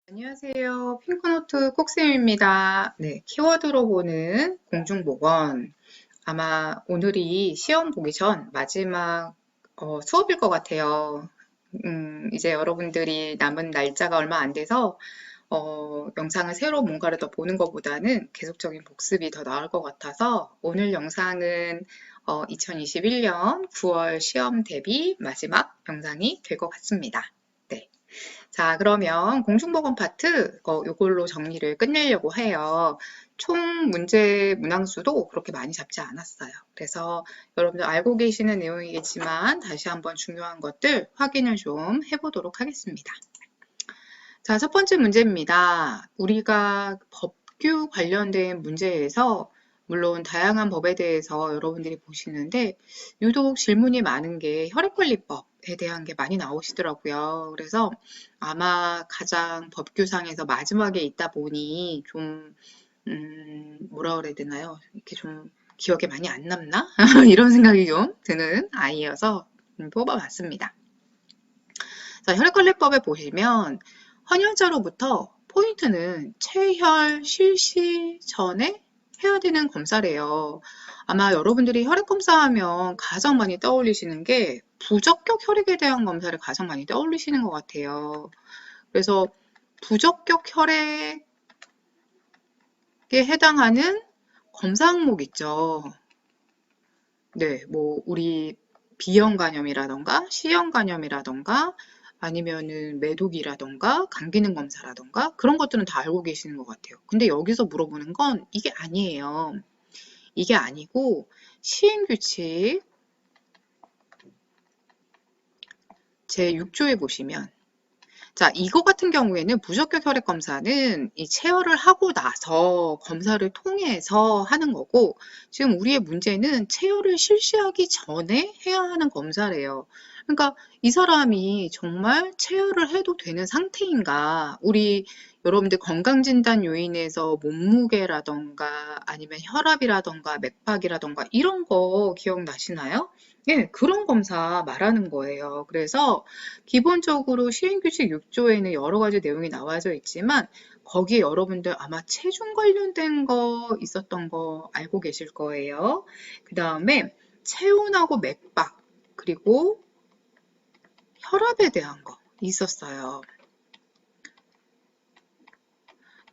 안녕하세요. 핑크노트 꼭쌤입니다. 네, 키워드로 보는 공중보건. 아마 오늘이 시험 보기 전 마지막 수업일 것 같아요. 이제 여러분들이 남은 날짜가 얼마 안 돼서 영상을 새로 뭔가를 더 보는 것보다는 계속적인 복습이 더 나을 것 같아서 오늘 영상은 2021년 9월 시험 대비 마지막 영상이 될 것 같습니다. 네. 자, 그러면 공중보건 파트 요걸로 정리를 끝내려고 해요. 총 문제 문항수도 그렇게 많이 잡지 않았어요. 그래서 여러분들 알고 계시는 내용이겠지만 다시 한번 중요한 것들 확인을 좀 해보도록 하겠습니다. 자, 첫 번째 문제입니다. 우리가 법규 관련된 문제에서 물론 다양한 법에 대해서 여러분들이 보시는데 유독 질문이 많은 게 혈액관리법에 대한 게 많이 나오시더라고요. 그래서 아마 가장 법규상에서 마지막에 있다 보니 좀 뭐라 그래야 되나요? 이렇게 좀 기억에 많이 안 남나? 이런 생각이 좀 드는 아이여서 뽑아봤습니다. 자, 혈액관리법에 보시면 헌혈자로부터 포인트는 체혈 실시 전에 해야 되는 검사래요. 아마 여러분들이 혈액검사하면 가장 많이 떠올리시는 게 부적격 혈액에 대한 검사를 가장 많이 떠올리시는 것 같아요. 그래서 부적격 혈액에 해당하는 검사 항목 있죠. 네, 뭐 우리 B형 간염이라던가 C형 간염이라던가 아니면은 매독이라던가 감기능 검사라던가 그런 것들은 다 알고 계시는 것 같아요. 근데 여기서 물어보는 건 이게 아니에요. 이게 아니고 시행규칙 제6조에 보시면 자, 이거 같은 경우에는 부적격 혈액 검사는 이 체열을 하고 나서 검사를 통해서 하는 거고, 지금 우리의 문제는 체열을 실시하기 전에 해야 하는 검사래요. 그러니까 이 사람이 정말 체열을 해도 되는 상태인가? 우리 여러분들 건강진단 요인에서 몸무게라던가 아니면 혈압이라던가 맥박이라던가 이런 거 기억나시나요? 예, 그런 검사 말하는 거예요. 그래서 기본적으로 시행규칙 6조에는 여러 가지 내용이 나와져 있지만 거기에 여러분들 아마 체중 관련된 거 있었던 거 알고 계실 거예요. 그 다음에 체온하고 맥박 그리고 혈압에 대한 거 있었어요.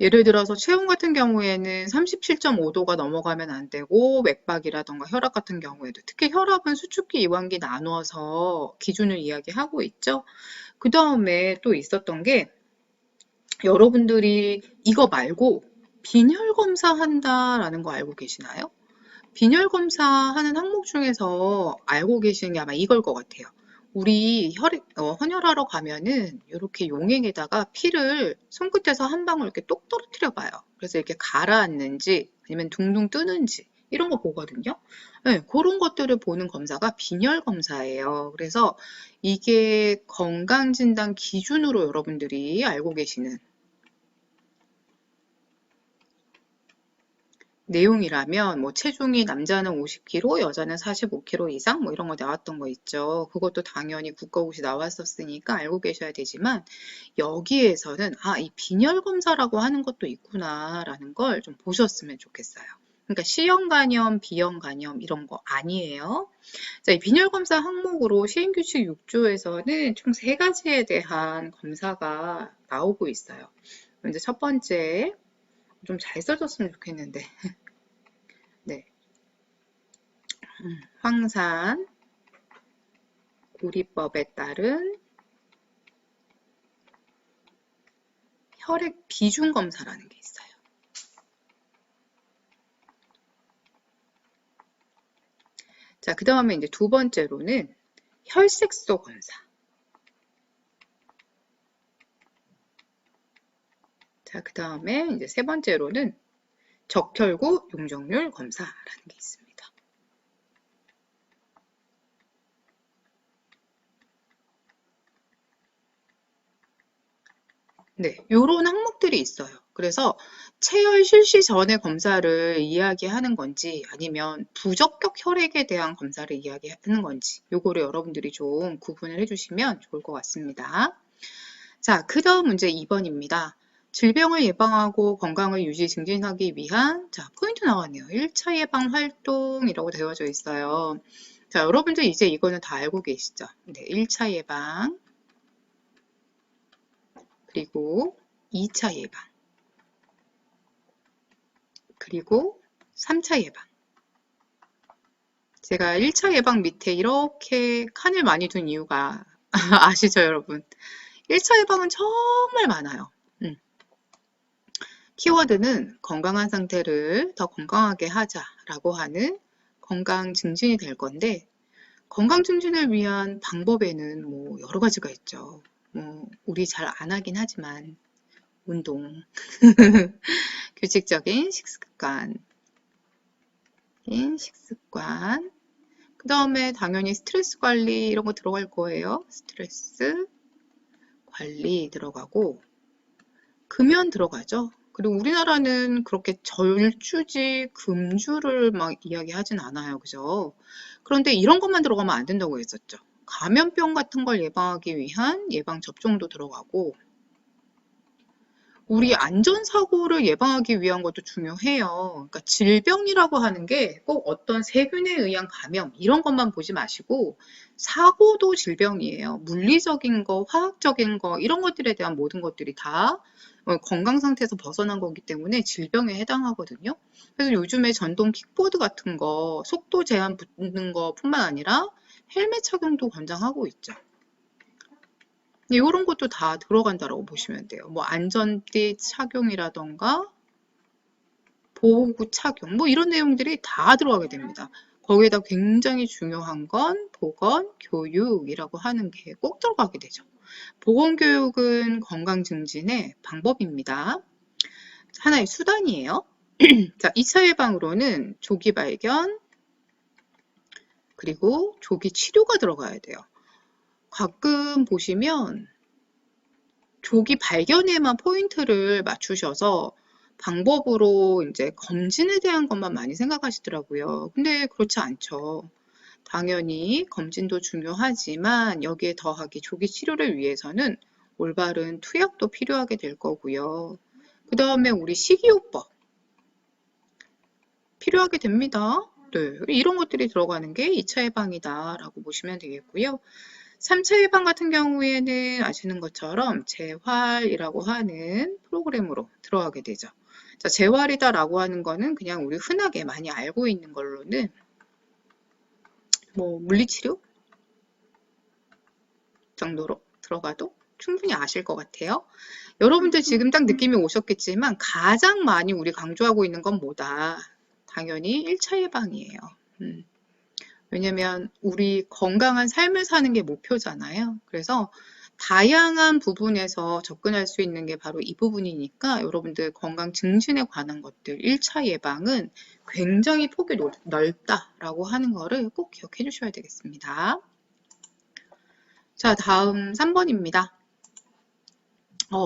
예를 들어서 체온 같은 경우에는 37.5도가 넘어가면 안 되고 맥박이라던가 혈압 같은 경우에도 특히 혈압은 수축기, 이완기 나누어서 기준을 이야기하고 있죠. 그 다음에 또 있었던 게 여러분들이 이거 말고 빈혈 검사한다라는 거 알고 계시나요? 빈혈 검사하는 항목 중에서 알고 계시는 게 아마 이걸 것 같아요. 우리 헌혈하러 가면은 이렇게 용액에다가 피를 손끝에서 한 방울 이렇게 똑 떨어뜨려 봐요. 그래서 이렇게 가라앉는지 아니면 둥둥 뜨는지 이런 거 보거든요. 네, 그런 것들을 보는 검사가 빈혈 검사예요. 그래서 이게 건강진단 기준으로 여러분들이 알고 계시는 내용이라면 뭐 체중이 남자는 50kg, 여자는 45kg 이상 뭐 이런 거 나왔던 거 있죠. 그것도 당연히 국가고시 나왔었으니까 알고 계셔야 되지만 여기에서는 이 빈혈 검사라고 하는 것도 있구나라는 걸 좀 보셨으면 좋겠어요. 그러니까 C형 간염, B형 간염 이런 거 아니에요. 자, 이 빈혈 검사 항목으로 시행규칙 6조에서는 총 3가지에 대한 검사가 나오고 있어요. 먼저 첫 번째, 좀 잘 써줬으면 좋겠는데. 네. 황산 고리법에 따른 혈액 비중 검사라는 게 있어요. 자, 그 다음에 이제 두 번째로는 혈색소 검사. 자, 그 다음에 이제 세 번째로는 적혈구 용적률 검사라는 게 있습니다. 네, 요런 항목들이 있어요. 그래서 체열 실시 전의 검사를 이야기하는 건지 아니면 부적격 혈액에 대한 검사를 이야기하는 건지 요거를 여러분들이 좀 구분을 해주시면 좋을 것 같습니다. 자, 그 다음 문제 2번입니다. 질병을 예방하고 건강을 유지 증진하기 위한 자, 포인트 나왔네요. 1차 예방 활동이라고 되어져 있어요. 자, 여러분들 이제 이거는 다 알고 계시죠? 네, 1차 예방, 그리고 2차 예방, 그리고 3차 예방. 제가 1차 예방 밑에 이렇게 칸을 많이 둔 이유가 아시죠, 여러분? 1차 예방은 정말 많아요. 키워드는 건강한 상태를 더 건강하게 하자라고 하는 건강 증진이 될 건데, 건강 증진을 위한 방법에는 뭐 여러 가지가 있죠. 우리 잘 안 하긴 하지만 운동, 규칙적인 식습관, 그 다음에 당연히 스트레스 관리 이런 거 들어갈 거예요. 스트레스 관리 들어가고 금연 들어가죠. 그리고 우리나라는 그렇게 절주지 금주를 막 이야기하진 않아요. 그죠? 그런데 이런 것만 들어가면 안 된다고 했었죠. 감염병 같은 걸 예방하기 위한 예방 접종도 들어가고 우리 안전사고를 예방하기 위한 것도 중요해요. 그러니까 질병이라고 하는 게 꼭 어떤 세균에 의한 감염 이런 것만 보지 마시고 사고도 질병이에요. 물리적인 거, 화학적인 거 이런 것들에 대한 모든 것들이 다 건강 상태에서 벗어난 거기 때문에 질병에 해당하거든요. 그래서 요즘에 전동 킥보드 같은 거 속도 제한 붙는 거뿐만 아니라 헬멧 착용도 권장하고 있죠. 이런 것도 다 들어간다라고 보시면 돼요. 뭐 안전띠 착용이라던가 보호구 착용 뭐 이런 내용들이 다 들어가게 됩니다. 거기에다 굉장히 중요한 건 보건교육이라고 하는 게 꼭 들어가게 되죠. 보건교육은 건강 증진의 방법입니다. 하나의 수단이에요. 자, 2차 예방으로는 조기 발견 그리고 조기 치료가 들어가야 돼요. 가끔 보시면 조기 발견에만 포인트를 맞추셔서 방법으로 이제 검진에 대한 것만 많이 생각하시더라고요. 근데 그렇지 않죠. 당연히 검진도 중요하지만 여기에 더하기 조기 치료를 위해서는 올바른 투약도 필요하게 될 거고요. 그 다음에 우리 식이요법 필요하게 됩니다. 네, 이런 것들이 들어가는 게 2차 예방이다라고 보시면 되겠고요. 3차 예방 같은 경우에는 아시는 것처럼 재활이라고 하는 프로그램으로 들어가게 되죠. 자, 재활이다라고 하는 거는 그냥 우리 흔하게 많이 알고 있는 걸로는 뭐 물리치료 정도로 들어가도 충분히 아실 것 같아요. 여러분들 지금 딱 느낌이 오셨겠지만 가장 많이 우리 강조하고 있는 건 뭐다? 당연히 1차 예방이에요. 왜냐면 우리 건강한 삶을 사는 게 목표잖아요. 그래서 다양한 부분에서 접근할 수 있는 게 바로 이 부분이니까 여러분들 건강 증진에 관한 것들 1차 예방은 굉장히 폭이 넓다라고 하는 거를 꼭 기억해 주셔야 되겠습니다. 자, 다음 3번입니다.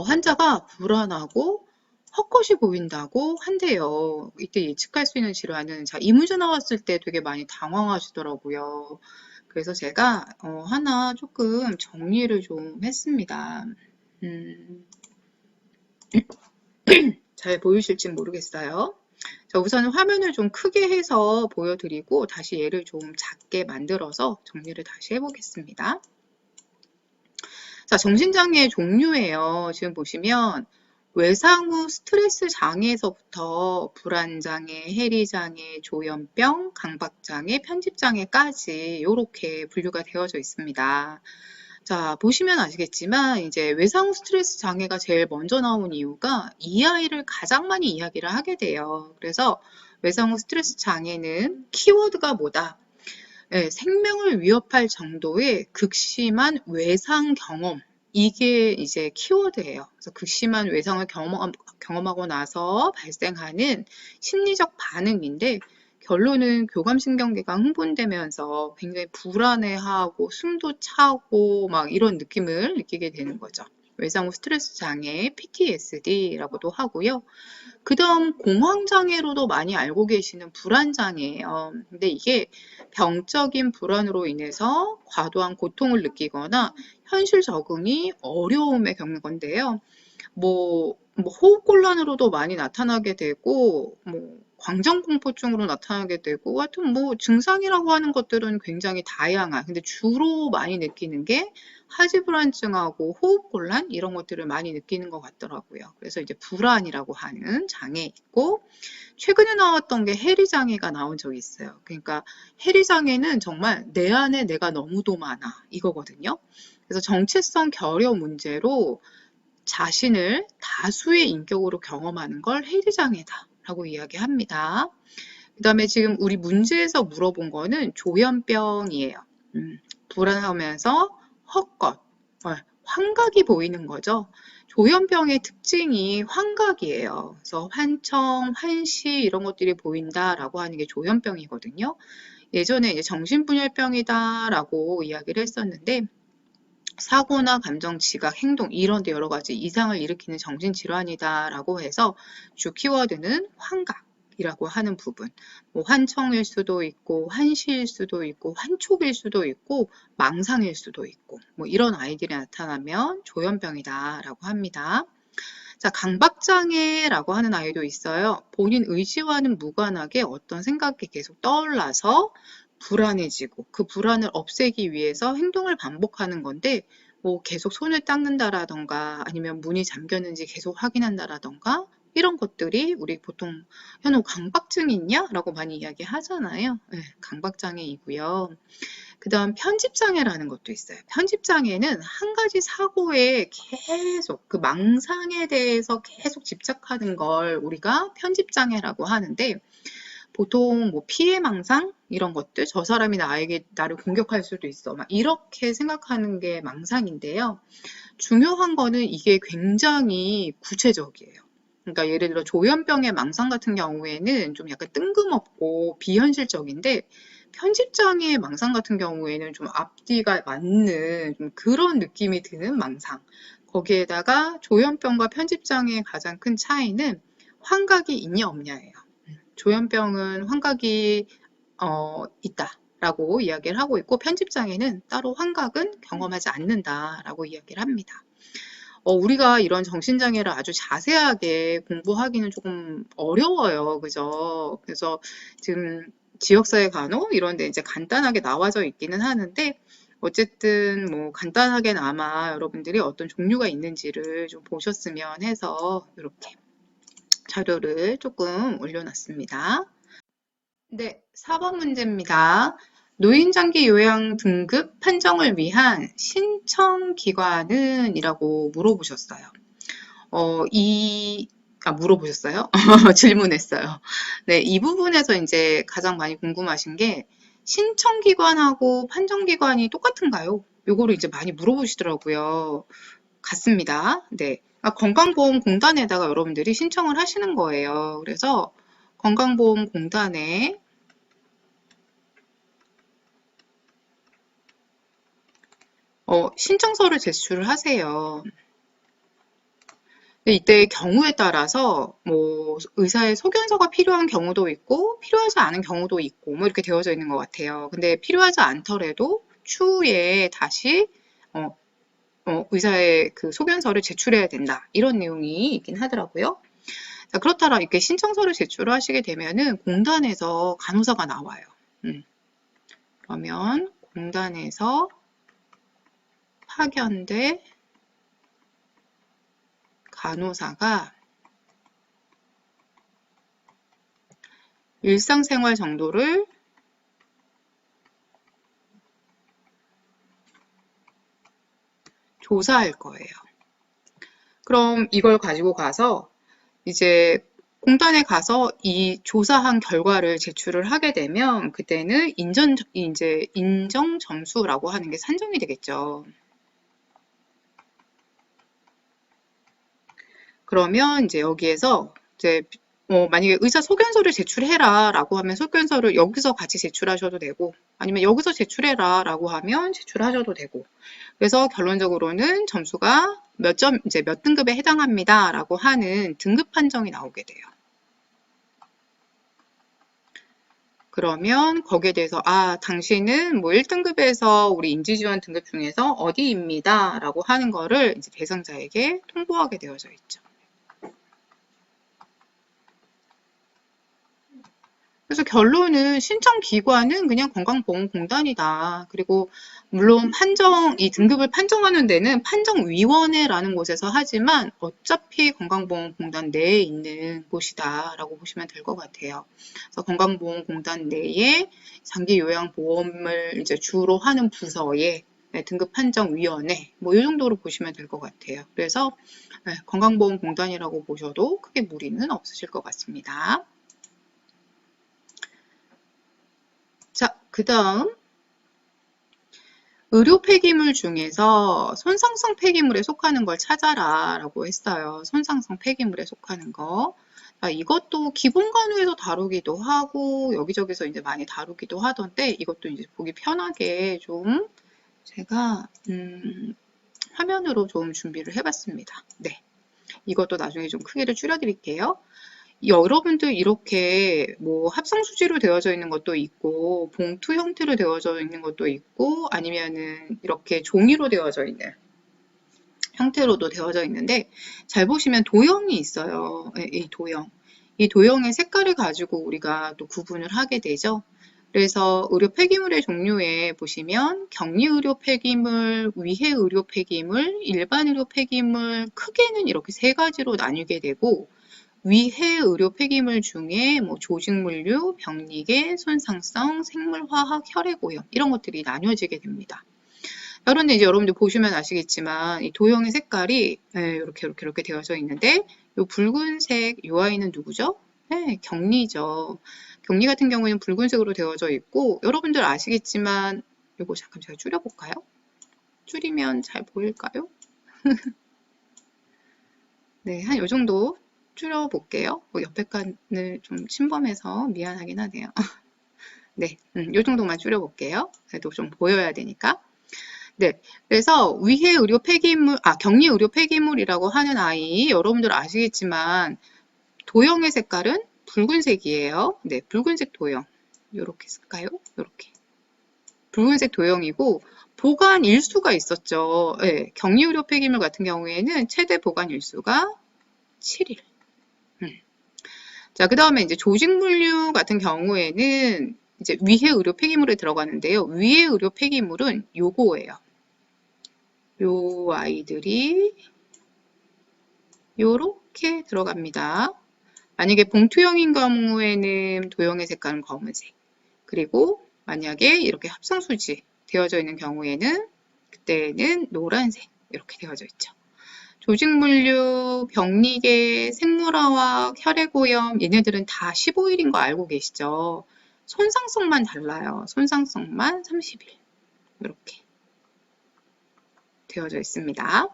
환자가 불안하고 헛것이 보인다고 한대요. 이때 예측할 수 있는 질환은 자, 이 문제 나왔을 때 되게 많이 당황하시더라고요. 그래서 제가 하나 조금 정리를 좀 했습니다. 잘 보이실지 모르겠어요. 자, 우선 화면을 좀 크게 해서 보여드리고 다시 얘를 좀 작게 만들어서 정리를 다시 해보겠습니다. 자, 정신장애의 종류예요. 지금 보시면 외상 후 스트레스 장애에서부터 불안장애, 해리장애, 조현병, 강박장애, 편집장애까지 이렇게 분류가 되어져 있습니다. 자, 보시면 아시겠지만 이제 외상 후 스트레스 장애가 제일 먼저 나온 이유가 이 아이를 가장 많이 이야기를 하게 돼요. 그래서 외상 후 스트레스 장애는 키워드가 뭐다? 네, 생명을 위협할 정도의 극심한 외상 경험. 이게 이제 키워드예요. 그래서 극심한 외상을 경험하고 나서 발생하는 심리적 반응인데 결론은 교감신경계가 흥분되면서 굉장히 불안해하고 숨도 차고 막 이런 느낌을 느끼게 되는 거죠. 외상 후 스트레스 장애, PTSD라고도 하고요. 그 다음 공황장애로도 많이 알고 계시는 불안장애예요. 근데 이게 병적인 불안으로 인해서 과도한 고통을 느끼거나 현실 적응이 어려움에 겪는 건데요. 호흡곤란으로도 많이 나타나게 되고, 광전공포증으로 나타나게 되고, 하여튼 증상이라고 하는 것들은 굉장히 다양한, 근데 주로 많이 느끼는 게 하지불안증하고 호흡곤란 이런 것들을 많이 느끼는 것 같더라고요. 그래서 이제 불안이라고 하는 장애 있고, 최근에 나왔던 게 해리장애가 나온 적이 있어요. 그러니까 해리장애는 정말 내 안에 내가 너무도 많아 이거거든요. 그래서 정체성 결여 문제로 자신을 다수의 인격으로 경험하는 걸 해리장애다라고 이야기합니다. 그 다음에 지금 우리 문제에서 물어본 거는 조현병이에요. 불안하면서 헛것, 환각이 보이는 거죠. 조현병의 특징이 환각이에요. 그래서 환청, 환시 이런 것들이 보인다라고 하는 게 조현병이거든요. 예전에 이제 정신분열병이다라고 이야기를 했었는데 사고나 감정, 지각, 행동 이런 데 여러 가지 이상을 일으키는 정신질환이다라고 해서 주 키워드는 환각이라고 하는 부분. 환청일 수도 있고 환시일 수도 있고 환촉일 수도 있고 망상일 수도 있고 이런 아이들이 나타나면 조현병이다라고 합니다. 자, 강박장애라고 하는 아이도 있어요. 본인 의지와는 무관하게 어떤 생각이 계속 떠올라서 불안해지고 그 불안을 없애기 위해서 행동을 반복하는 건데 계속 손을 닦는다라던가 아니면 문이 잠겼는지 계속 확인한다라던가 이런 것들이 우리 보통 현우 강박증이 있냐? 라고 많이 이야기하잖아요. 네, 강박장애이고요. 그 다음 편집장애라는 것도 있어요. 편집장애는 한 가지 사고에 계속 그 망상에 대해서 계속 집착하는 걸 우리가 편집장애라고 하는데 보통 피해망상 이런 것들 저 사람이 나를 공격할 수도 있어 막 이렇게 생각하는 게 망상인데요. 중요한 거는 이게 굉장히 구체적이에요. 그러니까 예를 들어 조현병의 망상 같은 경우에는 좀 약간 뜬금없고 비현실적인데 편집장애의 망상 같은 경우에는 좀 앞뒤가 맞는 좀 그런 느낌이 드는 망상. 거기에다가 조현병과 편집장애의 가장 큰 차이는 환각이 있냐 없냐예요. 조현병은 환각이 있다라고 이야기를 하고 있고 편집장애는 따로 환각은 경험하지 않는다라고 이야기를 합니다. 우리가 이런 정신장애를 아주 자세하게 공부하기는 조금 어려워요. 그죠? 그래서 지금 지역사회 간호 이런 데 이제 간단하게 나와져 있기는 하는데 어쨌든 간단하게나마 여러분들이 어떤 종류가 있는지를 좀 보셨으면 해서 이렇게 자료를 조금 올려놨습니다. 네, 4번 문제입니다. 노인장기 요양 등급 판정을 위한 신청기관은? 이라고 물어보셨어요. 물어보셨어요? 질문했어요. 네, 이 부분에서 이제 가장 많이 궁금하신 게 신청기관하고 판정기관이 똑같은가요? 요거를 이제 많이 물어보시더라고요. 같습니다. 네. 건강보험공단에다가 여러분들이 신청을 하시는 거예요. 그래서 건강보험공단에 신청서를 제출을 하세요. 이때 경우에 따라서 의사의 소견서가 필요한 경우도 있고 필요하지 않은 경우도 있고 이렇게 되어져 있는 것 같아요. 근데 필요하지 않더라도 추후에 다시 의사의 그 소견서를 제출해야 된다. 이런 내용이 있긴 하더라고요. 자, 그렇다면 이렇게 신청서를 제출을 하시게 되면은 공단에서 간호사가 나와요. 그러면 공단에서 파견돼 간호사가 일상생활 정도를 조사할 거예요. 그럼 이걸 가지고 가서 이제 공단에 가서 이 조사한 결과를 제출을 하게 되면 그때는 인정 점수라고 하는 게 산정이 되겠죠. 그러면 이제 여기에서 이제 만약에 의사 소견서를 제출해라 라고 하면 소견서를 여기서 같이 제출하셔도 되고 아니면 여기서 제출해라 라고 하면 제출하셔도 되고 그래서 결론적으로는 점수가 이제 몇 등급에 해당합니다 라고 하는 등급 판정이 나오게 돼요. 그러면 거기에 대해서 당신은 뭐 1등급에서 우리 인지지원 등급 중에서 어디입니다 라고 하는 거를 이제 대상자에게 통보하게 되어져 있죠. 그래서 결론은 신청기관은 그냥 건강보험공단이다. 그리고 물론 이 등급을 판정하는 데는 판정위원회라는 곳에서 하지만 어차피 건강보험공단 내에 있는 곳이다 라고 보시면 될 것 같아요. 그래서 건강보험공단 내에 장기요양보험을 이제 주로 하는 부서에 등급판정위원회 뭐 이 정도로 보시면 될 것 같아요. 그래서 건강보험공단이라고 보셔도 크게 무리는 없으실 것 같습니다. 자, 그 다음 의료 폐기물 중에서 손상성 폐기물에 속하는 걸 찾아라 라고 했어요. 손상성 폐기물에 속하는 거. 이것도 기본간호에서 다루기도 하고 여기저기서 이제 많이 다루기도 하던데 이것도 이제 보기 편하게 좀 제가 화면으로 좀 준비를 해봤습니다. 네, 이것도 나중에 좀 크기를 줄여드릴게요. 여러분들 이렇게 뭐 합성수지로 되어져 있는 것도 있고 봉투 형태로 되어져 있는 것도 있고 아니면은 이렇게 종이로 되어져 있는 형태로도 되어져 있는데 잘 보시면 도형이 있어요. 이 도형. 이 도형의 색깔을 가지고 우리가 또 구분을 하게 되죠. 그래서 의료 폐기물의 종류에 보시면 격리 의료 폐기물, 위해 의료 폐기물, 일반 의료 폐기물 크게는 이렇게 세 가지로 나뉘게 되고 위해 의료 폐기물 중에 뭐 조직물류, 병리계, 손상성, 생물화학, 혈액오염 이런 것들이 나뉘어지게 됩니다. 그런데 이제 여러분들 보시면 아시겠지만 이 도형의 색깔이 이렇게 되어져 있는데 이 붉은색 이 아이는 누구죠? 네, 격리죠. 격리 같은 경우에는 붉은색으로 되어져 있고 여러분들 아시겠지만 이거 잠깐 제가 줄여볼까요? 줄이면 잘 보일까요? 네, 한 요 정도 줄여볼게요. 옆에 칸을 좀 침범해서 미안하긴 하네요. 네, 요 정도만 줄여볼게요. 그래도 좀 보여야 되니까. 네, 그래서 위해 의료 폐기물, 격리 의료 폐기물이라고 하는 아이, 여러분들 아시겠지만 도형의 색깔은 붉은색이에요. 네, 붉은색 도형. 요렇게 쓸까요? 요렇게. 붉은색 도형이고 보관 일수가 있었죠. 네, 격리 의료 폐기물 같은 경우에는 최대 보관 일수가 7일. 자, 그 다음에 이제 조직물류 같은 경우에는 이제 위해 의료 폐기물에 들어가는데요. 위해 의료 폐기물은 요거예요. 요 아이들이 요렇게 들어갑니다. 만약에 봉투형인 경우에는 도형의 색깔은 검은색. 그리고 만약에 이렇게 합성수지 되어져 있는 경우에는 그때는 노란색 이렇게 되어져 있죠. 조직물류, 병리계, 생물화학, 혈액오염 얘네들은 다 15일인 거 알고 계시죠? 손상성만 달라요. 손상성만 30일 이렇게 되어져 있습니다.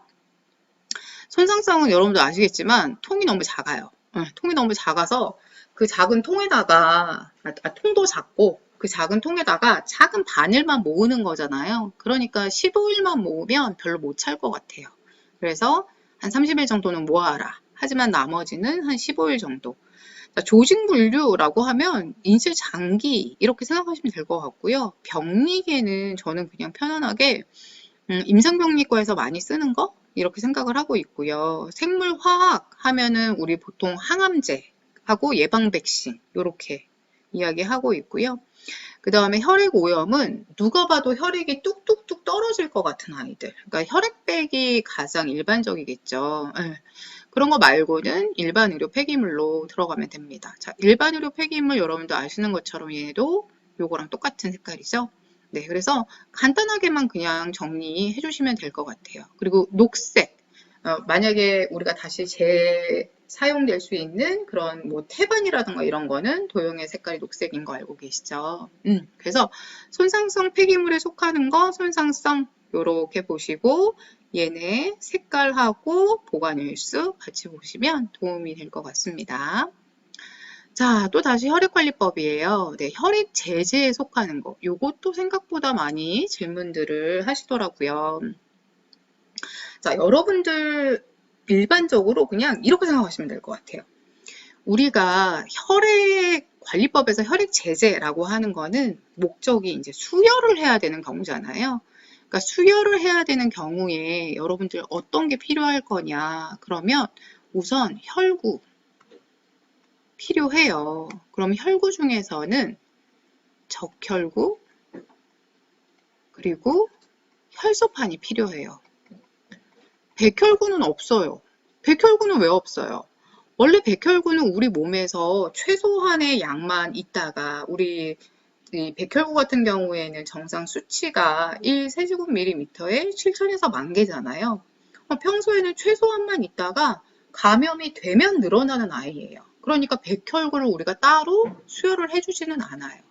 손상성은 여러분도 아시겠지만 통이 너무 작아요. 통이 너무 작아서 그 작은 통에다가 통도 작고 그 작은 통에다가 작은 바늘만 모으는 거잖아요. 그러니까 15일만 모으면 별로 못 찰 것 같아요. 그래서 한 30일 정도는 모아라. 하지만 나머지는 한 15일 정도. 조직물류라고 하면 인실 장기 이렇게 생각하시면 될 것 같고요. 병리계는 저는 그냥 편안하게 임상병리과에서 많이 쓰는 거 이렇게 생각을 하고 있고요. 생물화학 하면은 우리 보통 항암제하고 예방 백신 이렇게 이야기하고 있고요. 그 다음에 혈액오염은 누가 봐도 혈액이 뚝뚝뚝 떨어질 것 같은 아이들. 그러니까 혈액백이 가장 일반적이겠죠. 그런 거 말고는 일반 의료 폐기물로 들어가면 됩니다. 자, 일반 의료 폐기물 여러분도 아시는 것처럼 얘도 요거랑 똑같은 색깔이죠. 네, 그래서 간단하게만 그냥 정리해 주시면 될 것 같아요. 그리고 녹색. 만약에 우리가 다시 재사용될 수 있는 그런 뭐 태반이라든가 이런 거는 도형의 색깔이 녹색인 거 알고 계시죠? 그래서 손상성 폐기물에 속하는 거 손상성 요렇게 보시고 얘네 색깔하고 보관일수 같이 보시면 도움이 될 것 같습니다. 자, 또 다시 혈액관리법이에요. 네, 혈액 제제에 속하는 거. 요것도 생각보다 많이 질문들을 하시더라고요. 자, 여러분들 일반적으로 그냥 이렇게 생각하시면 될 것 같아요. 우리가 혈액 관리법에서 혈액 제제라고 하는 거는 목적이 이제 수혈을 해야 되는 경우잖아요. 그러니까 수혈을 해야 되는 경우에 여러분들 어떤 게 필요할 거냐? 그러면 우선 혈구 필요해요. 그럼 혈구 중에서는 적혈구 그리고 혈소판이 필요해요. 백혈구는 없어요. 백혈구는 왜 없어요? 원래 백혈구는 우리 몸에서 최소한의 양만 있다가 우리 이 백혈구 같은 경우에는 정상 수치가 1세제곱밀리미터에 7천에서 10,000개잖아요. 평소에는 최소한만 있다가 감염이 되면 늘어나는 아이예요. 그러니까 백혈구를 우리가 따로 수혈을 해주지는 않아요.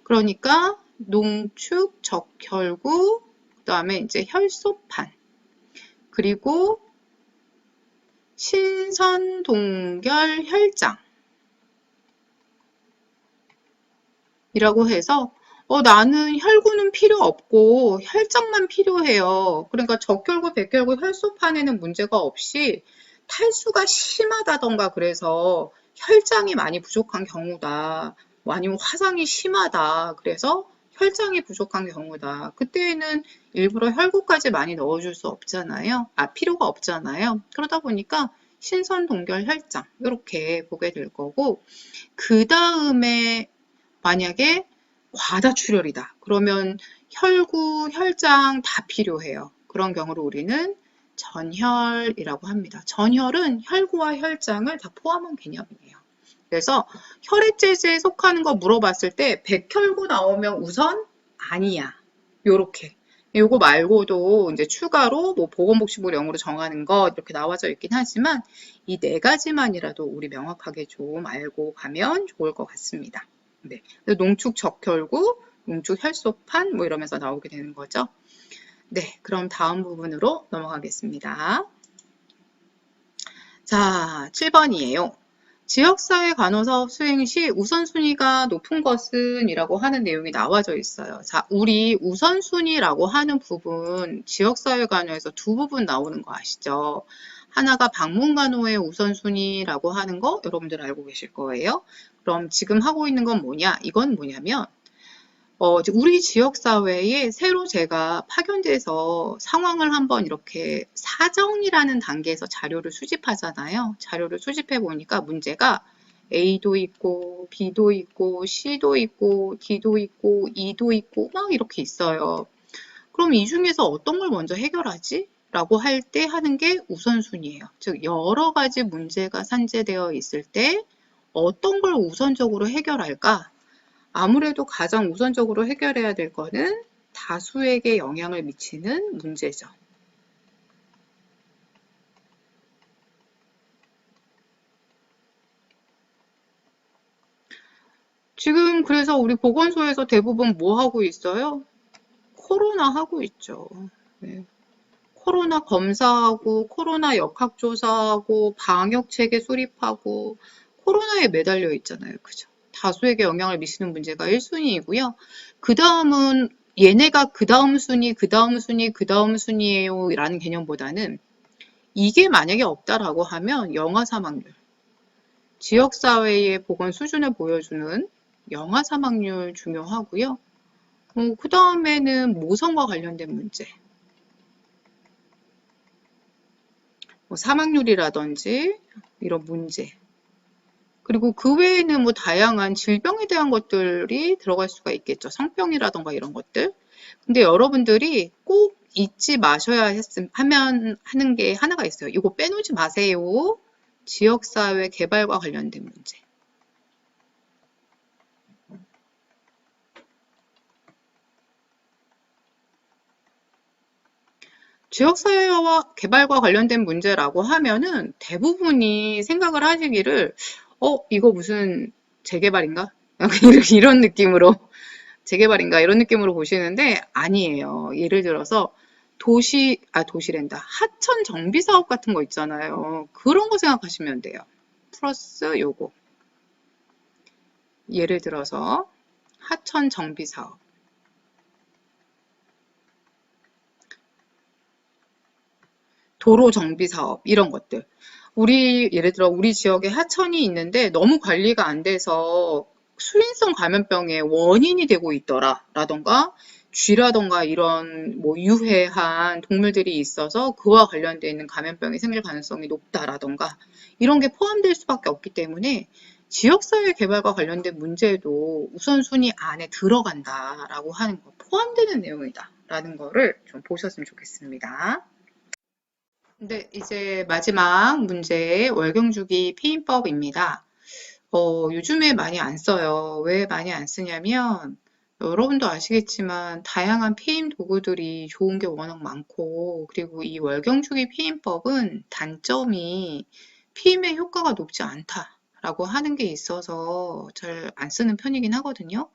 그러니까 농축, 적혈구, 그다음에 이제 혈소판, 그리고 신선동결 혈장 이라고 해서 나는 혈구는 필요 없고 혈장만 필요해요. 그러니까 적혈구, 백혈구, 혈소판에는 문제가 없이 탈수가 심하다던가 그래서 혈장이 많이 부족한 경우다. 아니면 화상이 심하다. 그래서 혈장이 부족한 경우다. 그때에는 일부러 혈구까지 많이 넣어줄 수 없잖아요. 필요가 없잖아요. 그러다 보니까 신선동결 혈장 이렇게 보게 될 거고 그 다음에 만약에 과다출혈이다. 그러면 혈구, 혈장 다 필요해요. 그런 경우를 우리는 전혈이라고 합니다. 전혈은 혈구와 혈장을 다 포함한 개념이에요. 그래서 혈액제제에 속하는 거 물어봤을 때 백혈구 나오면 우선 아니야. 요렇게. 요거 말고도 이제 추가로 뭐 보건복지부령으로 정하는 것 이렇게 나와져 있긴 하지만 이 네 가지만이라도 우리 명확하게 좀 알고 가면 좋을 것 같습니다. 네. 농축 적혈구, 농축 혈소판 뭐 이러면서 나오게 되는 거죠. 네, 그럼 다음 부분으로 넘어가겠습니다. 자, 7번이에요. 지역사회 간호사업 수행 시 우선순위가 높은 것은 이라고 하는 내용이 나와져 있어요. 자, 우리 우선순위라고 하는 부분, 지역사회 간호에서 두 부분 나오는 거 아시죠? 하나가 방문간호의 우선순위라고 하는 거 여러분들 알고 계실 거예요. 그럼 지금 하고 있는 건 뭐냐? 이건 뭐냐면 우리 지역사회에 새로 제가 파견돼서 상황을 한번 이렇게 사정이라는 단계에서 자료를 수집하잖아요. 자료를 수집해 보니까 문제가 A도 있고, B도 있고, C도 있고, D도 있고, E도 있고, 막 이렇게 있어요. 그럼 이 중에서 어떤 걸 먼저 해결하지? 라고 할 때 하는 게 우선순위예요. 즉, 여러 가지 문제가 산재되어 있을 때 어떤 걸 우선적으로 해결할까? 아무래도 가장 우선적으로 해결해야 될 거는 다수에게 영향을 미치는 문제죠. 지금 그래서 우리 보건소에서 대부분 뭐 하고 있어요? 코로나 하고 있죠. 네. 코로나 검사하고 코로나 역학조사하고 방역체계 수립하고 코로나에 매달려 있잖아요. 그죠? 다수에게 영향을 미치는 문제가 1순위이고요. 그 다음은 얘네가 그 다음 순위, 그 다음 순위, 그 다음 순위예요 라는 개념보다는 이게 만약에 없다라고 하면 영아 사망률, 지역사회의 보건 수준을 보여주는 영아 사망률 중요하고요. 그 다음에는 모성과 관련된 문제, 뭐 사망률이라든지 이런 문제, 그리고 그 외에는 뭐 다양한 질병에 대한 것들이 들어갈 수가 있겠죠. 성병이라던가 이런 것들. 근데 여러분들이 꼭 잊지 마셔야 하는 게 하나가 있어요. 이거 빼놓지 마세요. 지역사회 개발과 관련된 문제. 지역사회와 개발과 관련된 문제라고 하면은 대부분이 생각을 하시기를, 이거 무슨 재개발인가? 이런 느낌으로, 재개발인가? 이런 느낌으로 보시는데 아니에요. 예를 들어서 도시랜다. 하천 정비 사업 같은 거 있잖아요. 그런 거 생각하시면 돼요. 플러스 요거. 예를 들어서 하천 정비 사업. 도로 정비 사업 이런 것들. 예를 들어 우리 지역에 하천이 있는데 너무 관리가 안 돼서 수인성 감염병의 원인이 되고 있더라 라던가 쥐라던가 이런 뭐 유해한 동물들이 있어서 그와 관련되어 있는 감염병이 생길 가능성이 높다라던가 이런 게 포함될 수밖에 없기 때문에 지역사회 개발과 관련된 문제도 우선순위 안에 들어간다라고 하는 거, 포함되는 내용이다 라는 거를 좀 보셨으면 좋겠습니다. 근데 이제 마지막 문제, 월경주기 피임법입니다. 요즘에 많이 안 써요. 왜 많이 안 쓰냐면 여러분도 아시겠지만 다양한 피임 도구들이 좋은 게 워낙 많고 그리고 이 월경주기 피임법은 단점이 피임의 효과가 높지 않다라고 하는 게 있어서 잘 안 쓰는 편이긴 하거든요.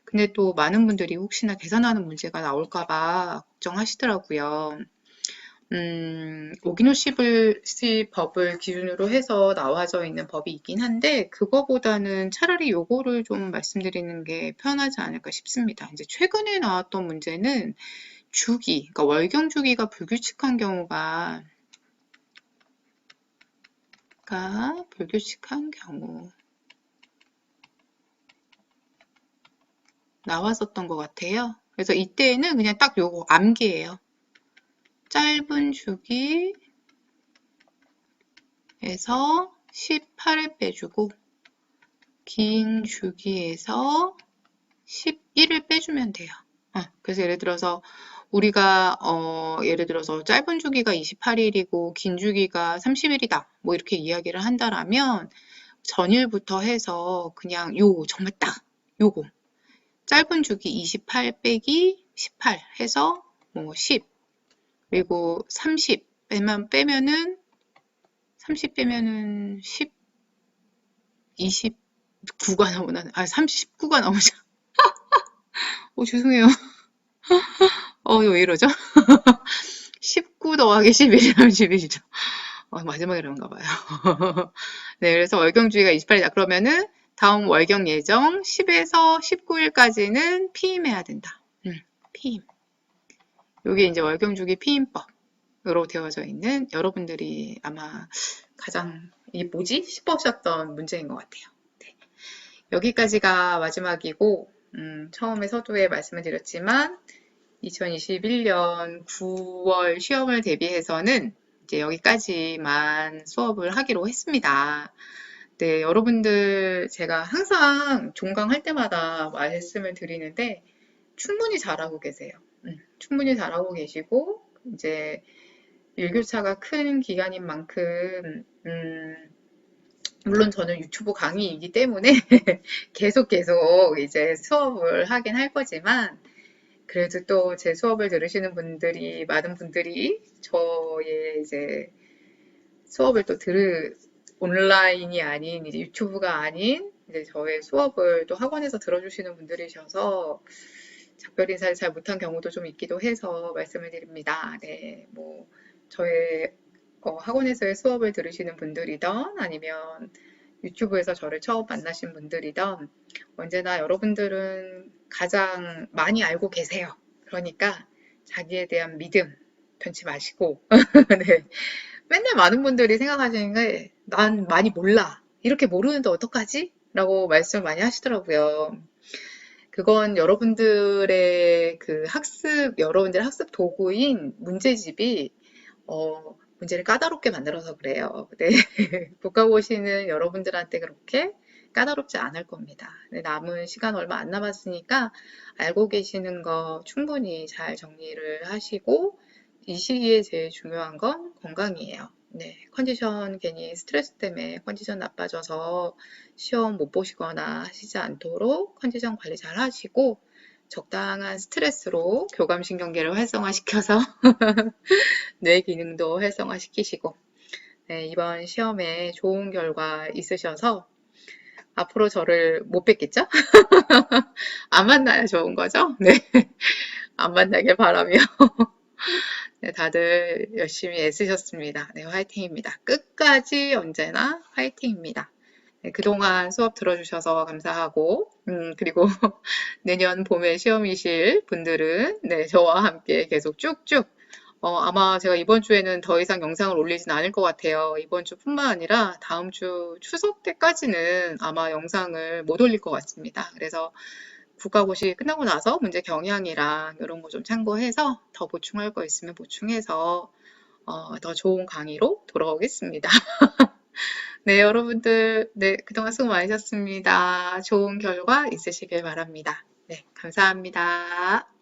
근데 또 많은 분들이 혹시나 계산하는 문제가 나올까 봐 걱정하시더라고요. 오기노시 법을 기준으로 해서 나와져 있는 법이 있긴 한데 그거보다는 차라리 요거를 좀 말씀드리는 게 편하지 않을까 싶습니다. 이제 최근에 나왔던 문제는 주기, 그러니까 월경 주기가 불규칙한 경우가 불규칙한 경우 나왔었던 것 같아요. 그래서 이때는 그냥 딱 요거 암기예요. 짧은 주기에서 18을 빼주고 긴 주기에서 11을 빼주면 돼요. 그래서 예를 들어서 우리가 예를 들어서 짧은 주기가 28일이고 긴 주기가 30일이다. 뭐 이렇게 이야기를 한다라면 전일부터 해서 그냥 정말 딱 요거 짧은 주기 28 빼기 18 해서 뭐 10 그리고 30 빼면은 30 빼면은 10 29가 나오나 39가 나오죠. 죄송해요. 왜 이러죠? 19 더하기 11이라면 11이죠. 마지막에 그런가 봐요. 네, 그래서 월경주의가 28이다. 그러면은 다음 월경 예정 10에서 19일까지는 피임해야 된다. 피임. 이게 이제 월경주기 피임법으로 되어져 있는 여러분들이 아마 가장 이게 뭐지? 싶으셨던 문제인 것 같아요. 네. 여기까지가 마지막이고 처음에 서두에 말씀을 드렸지만 2021년 9월 시험을 대비해서는 이제 여기까지만 수업을 하기로 했습니다. 네, 여러분들 제가 항상 종강할 때마다 말씀을 드리는데 충분히 잘하고 계세요. 충분히 잘하고 계시고 이제 일교차가 큰 기간인 만큼 물론 저는 유튜브 강의이기 때문에 계속 이제 수업을 하긴 할 거지만 그래도 또 제 수업을 들으시는 분들이 많은 분들이 저의 이제 수업을 또 온라인이 아닌 이제 유튜브가 아닌 이제 저의 수업을 또 학원에서 들어주시는 분들이셔서 작별 인사를 잘 못한 경우도 좀 있기도 해서 말씀을 드립니다. 네, 뭐 저의 학원에서의 수업을 들으시는 분들이든 아니면 유튜브에서 저를 처음 만나신 분들이든 언제나 여러분들은 가장 많이 알고 계세요. 그러니까 자기에 대한 믿음 변치 마시고 네. 맨날 많은 분들이 생각하시는 게 난 많이 몰라. 이렇게 모르는데 어떡하지? 라고 말씀을 많이 하시더라고요. 그건 여러분들의 여러분들의 학습 도구인 문제집이 문제를 까다롭게 만들어서 그래요. 네. 국가고시는 여러분들한테 그렇게 까다롭지 않을 겁니다. 네, 남은 시간 얼마 안 남았으니까 알고 계시는 거 충분히 잘 정리를 하시고 이 시기에 제일 중요한 건 건강이에요. 네, 컨디션 괜히 스트레스 때문에 컨디션 나빠져서 시험 못 보시거나 하시지 않도록 컨디션 관리 잘 하시고 적당한 스트레스로 교감신경계를 활성화시켜서 뇌 기능도 활성화시키시고 네, 이번 시험에 좋은 결과 있으셔서 앞으로 저를 못 뵙겠죠? 안 만나야 좋은 거죠? 네, 안 만나길 바라며 네, 다들 열심히 애쓰셨습니다. 네, 화이팅입니다. 끝까지 언제나 화이팅입니다. 네, 그동안 수업 들어주셔서 감사하고 그리고 내년 봄에 시험이실 분들은 네, 저와 함께 계속 쭉쭉 아마 제가 이번 주에는 더 이상 영상을 올리진 않을 것 같아요. 이번 주뿐만 아니라 다음 주 추석 때까지는 아마 영상을 못 올릴 것 같습니다. 그래서 국가고시 끝나고 나서 문제 경향이랑 이런 거 좀 참고해서 더 보충할 거 있으면 보충해서 더 좋은 강의로 돌아오겠습니다. 네, 여러분들, 네, 그동안 수고 많으셨습니다. 좋은 결과 있으시길 바랍니다. 네, 감사합니다.